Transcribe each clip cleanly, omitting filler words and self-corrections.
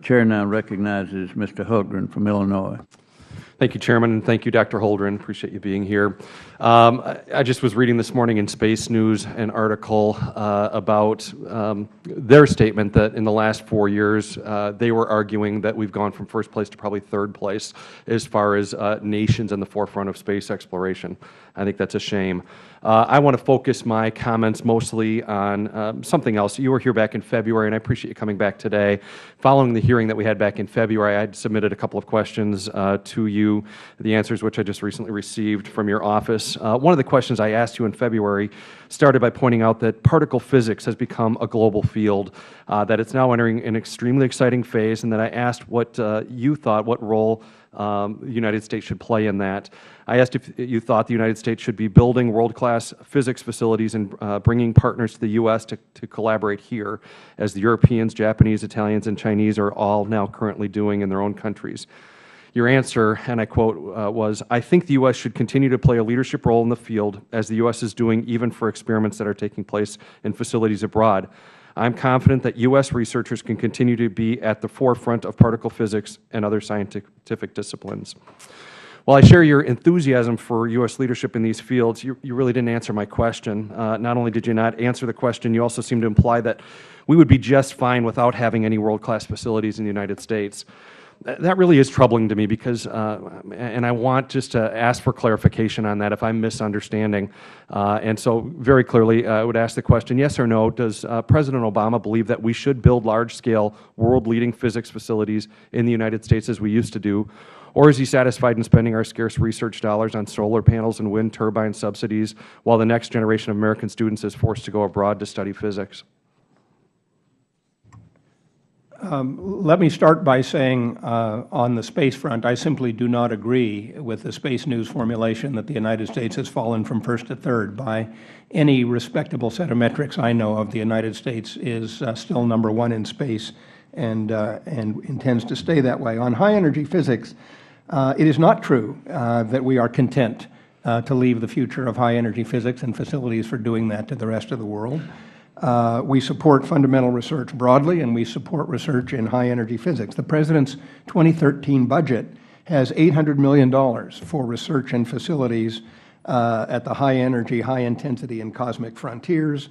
Chair now recognizes Mr. Hultgren from Illinois. Thank you, Chairman, and thank you, Dr. Holdren. Appreciate you being here. I just was reading this morning in Space News an article about their statement that in the last 4 years, they were arguing that we've gone from first place to probably third place as far as nations in the forefront of space exploration. I think that's a shame. I want to focus my comments mostly on something else. You were here back in February, and I appreciate you coming back today. Following the hearing that we had back in February, I had submitted a couple of questions to you, the answers which I just recently received from your office. One of the questions I asked you in February started by pointing out that particle physics has become a global field, that it's now entering an extremely exciting phase, and that I asked what you thought, what role the United States should play in that. I asked if you thought the United States should be building world-class physics facilities and bringing partners to the U.S. to collaborate here, as the Europeans, Japanese, Italians, and Chinese are all now currently doing in their own countries. Your answer, and I quote, was, "I think the U.S. should continue to play a leadership role in the field, as the U.S. is doing even for experiments that are taking place in facilities abroad. I'm confident that U.S. researchers can continue to be at the forefront of particle physics and other scientific disciplines." While I share your enthusiasm for U.S. leadership in these fields, you really didn't answer my question. Not only did you not answer the question, you also seemed to imply that we would be just fine without having any world-class facilities in the United States. That really is troubling to me because, and I want just to ask for clarification on that if I'm misunderstanding. And so very clearly, I would ask the question, yes or no, does President Obama believe that we should build large-scale, world-leading physics facilities in the United States as we used to do? Or is he satisfied in spending our scarce research dollars on solar panels and wind turbine subsidies while the next generation of American students is forced to go abroad to study physics? Let me start by saying on the space front, I simply do not agree with the Space News formulation that the United States has fallen from first to third. By any respectable set of metrics I know of, the United States is still #1 in space and intends to stay that way. On high-energy physics, it is not true that we are content to leave the future of high-energy physics and facilities for doing that to the rest of the world. We support fundamental research broadly, and we support research in high-energy physics. The President's 2013 budget has $800 million for research and facilities at the high-energy, high-intensity, and cosmic frontiers,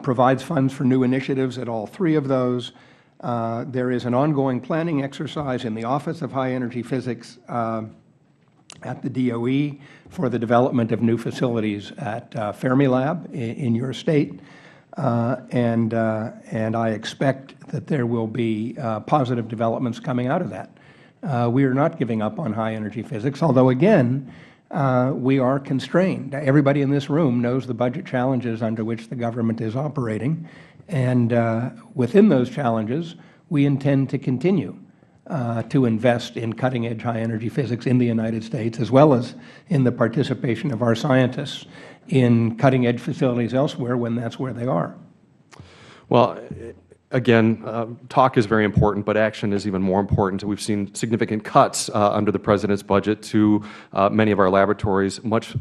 provides funds for new initiatives at all three of those. There is an ongoing planning exercise in the Office of High-Energy Physics at the DOE for the development of new facilities at Fermilab in your state. And I expect that there will be positive developments coming out of that. We are not giving up on high-energy physics, although, again, we are constrained. Everybody in this room knows the budget challenges under which the government is operating, and within those challenges, we intend to continue to invest in cutting-edge high-energy physics in the United States, as well as in the participation of our scientists in cutting-edge facilities elsewhere when that's where they are. Well, again, talk is very important, but action is even more important. We've seen significant cuts under the President's budget to many of our laboratories, much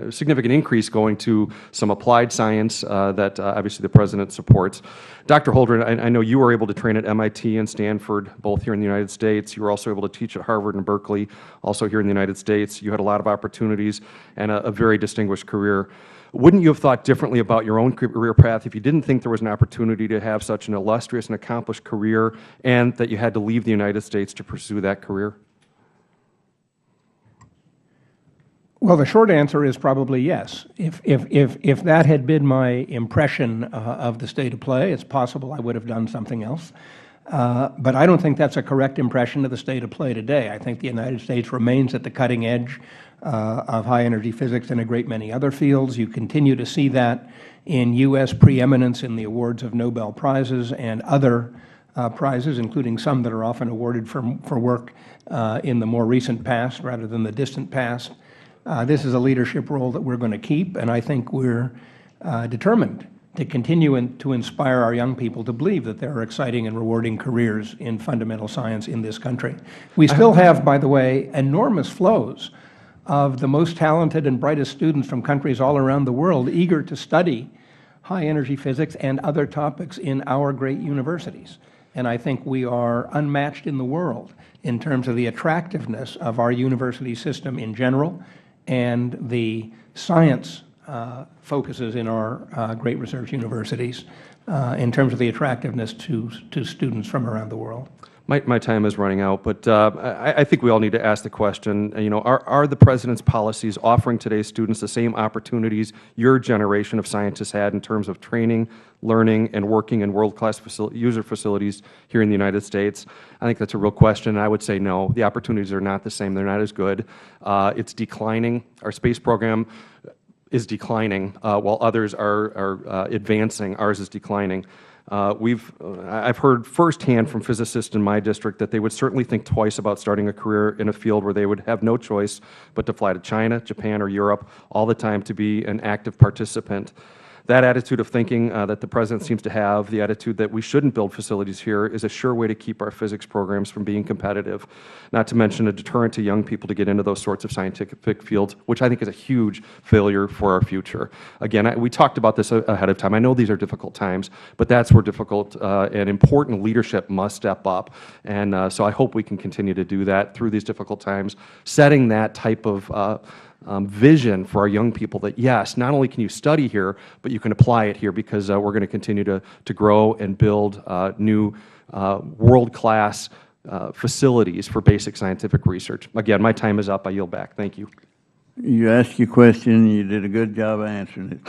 significant increase going to some applied science that obviously the President supports. Dr. Holdren, I know you were able to train at MIT and Stanford, both here in the United States. You were also able to teach at Harvard and Berkeley, also here in the United States. You had a lot of opportunities and a very distinguished career. Wouldn't you have thought differently about your own career path if you didn't think there was an opportunity to have such an illustrious and accomplished career and that you had to leave the United States to pursue that career? Well, the short answer is probably yes. If that had been my impression of the state of play, it's possible I would have done something else. But I don't think that's a correct impression of the state of play today. I think the United States remains at the cutting edge of high-energy physics and a great many other fields. You continue to see that in U.S. preeminence in the awards of Nobel Prizes and other prizes, including some that are often awarded for work in the more recent past rather than the distant past. This is a leadership role that we're going to keep, and I think we're determined to continue to inspire our young people to believe that there are exciting and rewarding careers in fundamental science in this country. We still have, by the way, enormous flows of the most talented and brightest students from countries all around the world eager to study high-energy physics and other topics in our great universities. and I think we are unmatched in the world in terms of the attractiveness of our university system in general and the science focuses in our great research universities in terms of the attractiveness to students from around the world. My time is running out, but I think we all need to ask the question, are the President's policies offering today's students the same opportunities your generation of scientists had in terms of training, learning, and working in world-class user facilities here in the United States? I think that's a real question, and I would say no. The opportunities are not the same. They're not as good. It's declining. Our space program is declining while others are advancing. Ours is declining. I've heard firsthand from physicists in my district that they would certainly think twice about starting a career in a field where they would have no choice but to fly to China, Japan, or Europe all the time to be an active participant. That attitude of thinking that the President seems to have, the attitude that we shouldn't build facilities here, is a sure way to keep our physics programs from being competitive, not to mention a deterrent to young people to get into those sorts of scientific fields, which I think is a huge failure for our future. Again, we talked about this ahead of time. I know these are difficult times, but that's where difficult and important leadership must step up. And so I hope we can continue to do that through these difficult times, setting that type of vision for our young people that, yes, not only can you study here, but you can apply it here, because we're going to continue to grow and build new world-class facilities for basic scientific research. Again, my time is up. I yield back. Thank you. You asked your question, and you did a good job answering it.